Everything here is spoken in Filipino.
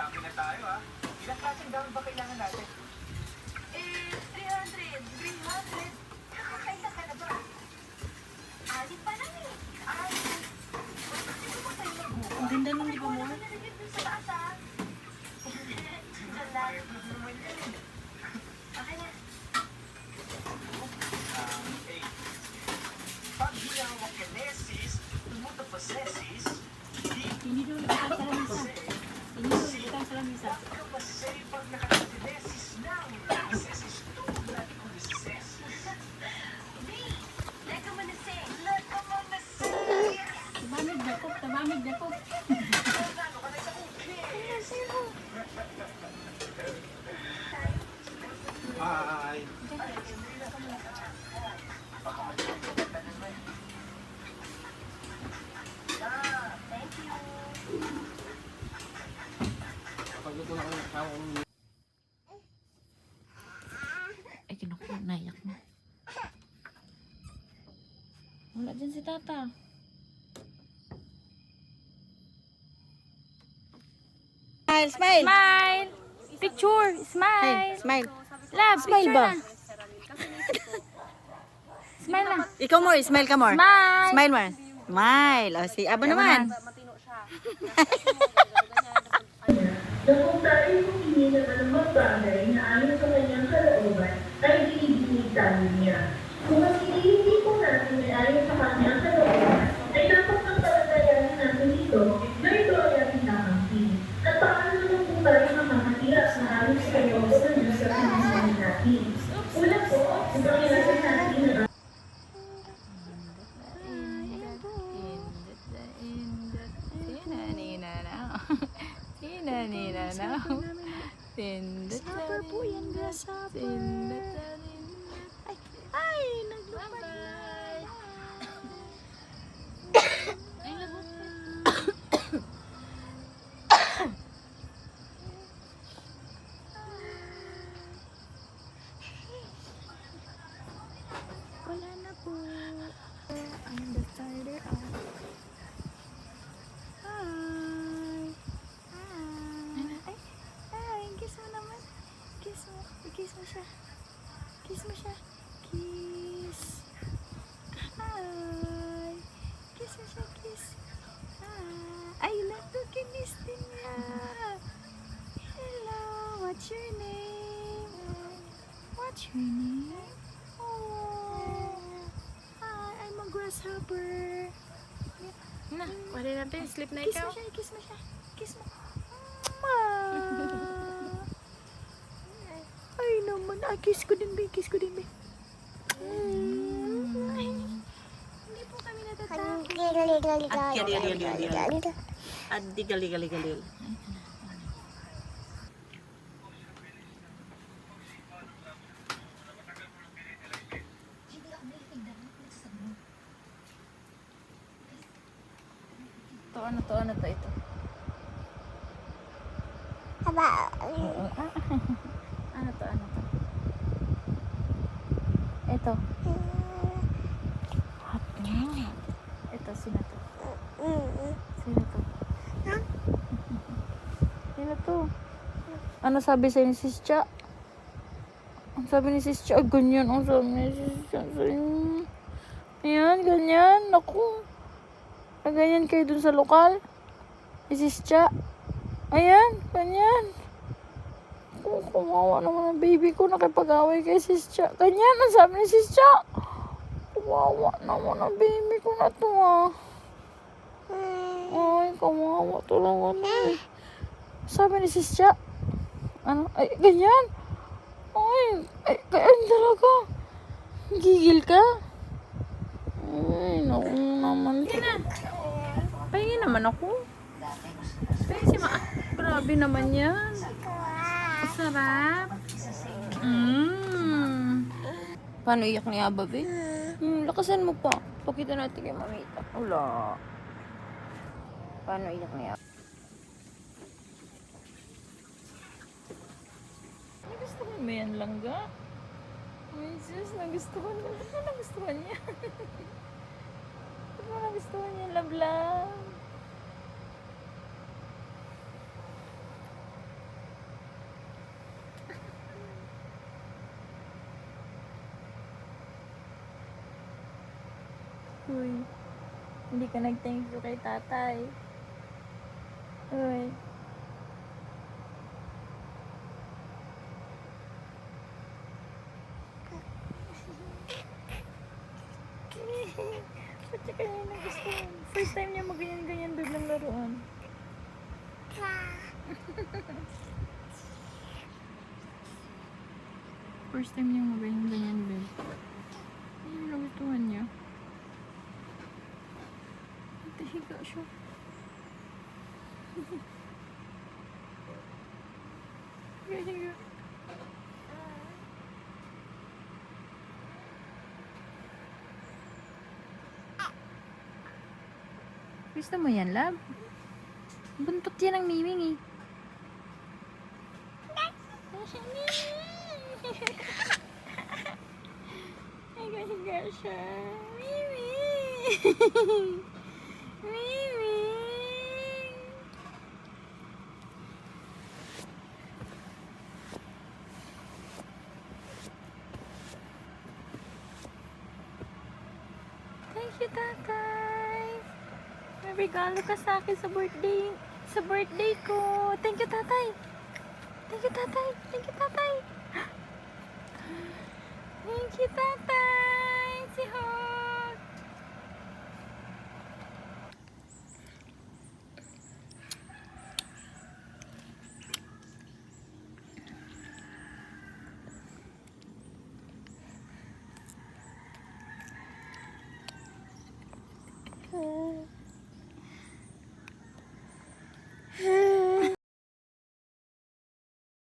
dami na tayo ha. Ilang klaseng dami ba kailangan natin? 300. 300. Nakakaila ka na ba? Alit pa lang eh. Alit. Hindi mo tayo mag-buka. Ang ganda nun, di ba mo? Wala na rin dun sa taas ha. Diyan lang. Okay na. Eh, pag hinawak ka nesis, tumuto pa sesis, Hindi doon nakita sa lamisa. Hindi doon nakita sa lamisa. kapasay pag nakasinesis ng sesis tulad ko ni ses. Let ka muna sing. Let ka muna say. Tumamig na ko, tumamig na ko. Nagano ka na sa cookies. Hi. Thank you. Ay, kinuko, nayak mo. Wala dyan si tata. Smile, smile. Smile! Picture! Smile! Hey, smile. Love, Smile picture ba? na. Smile na. Ikaw more, smile ka more. Smile! Smile more. Smile. O, si Abo naman. na kung tayo humingi naman ng mga bagay na ayon sa kanyang kalooban, ay binibigay tayo niya. Kung ang hinihingi po natin ay ayon sa kanyang kalooban, ay dapat ng palagayanin natin ito na ito ay ating nakangkin. At paano naman po tayo makakatira sa ayon sa kalooban niya sa pinasahin natin? Una po, upang ilasan natin ang Supper po yan, supper. Ay, naglupad na. Ay, naglupad. Wala na po. I'm the starter of... Hi. Hi. Ay, kiss mo naman. Kiss mo. Kiss mo siya. Kiss mo siya. Kiss. Hi. Kiss mo siya, kiss. Hi. Ay, love to kinis din niya. Hello, what's your name? What's your name? Oh. Hi, I'm a grasshopper. Na, wala natin. Sleep na Kiss ikaw. mo siya, kiss mo siya. Kiss mo. Ay naman, ay kiss ko din, be. Kiss ko din, be. Ay, hindi po kami natatakot. Adi gali. Ano to, ito. Oo, ano to? Ito. Hot na. Ito, sino to? Sino to? Ano sabi sa'yo ni Sis Cha? Ang sabi ni Sis Cha, ganyan. Ang sabi ni Sis Cha sa'yo. Ayan, ganyan. Naku. Ganyan kayo dun sa lokal. Ni Sis Cha. Ayan, ganyan. Kumawa naman ang baby ko. Nakipag-away kay Sis Cha. Ganyan, ang sabi ni Sis Cha. Kumawa naman ang baby ko na to ah. Ay, kumawa talaga to eh. Sabi ni Sis Cha. Ano? Ay, ganyan. Ay, ganyan talaga. Gigil ka? Ay, naku naman. Pahingin naman ako. Pahingin si Ma. Grabe naman yan. Sarap. Paano iyak ni Aba, be? Lakasan mo pa. Pakita natin kay Mamita. Wala. Paano iyak ni Aba? Nagustuhan mo yan, langga? Ay, sis, nagustuhan mo. Ano nagustuhan niya? Ano nagustuhan niya, love? Uy. Hindi ka nag-thank you kay tatay. Uy. Ba't siya kaya na gusto mo? First time niya mag-ganyan-ganyan doon ng laruan. First time niya mag-ganyan-ganyan doon. Ano yung nagustuhan niya? Nagtahiga siya. Higa-higa. Gusto mo yan, love? Buntot yan ang miming eh. Higa-higa siya. Mimi! Mimi! Thank you, tatay. May regalo ka sa akin sa birthday. Sa birthday ko. Thank you, tatay. Thank you, tatay. Thank you, tatay. Thank you, tatay. Si Ho.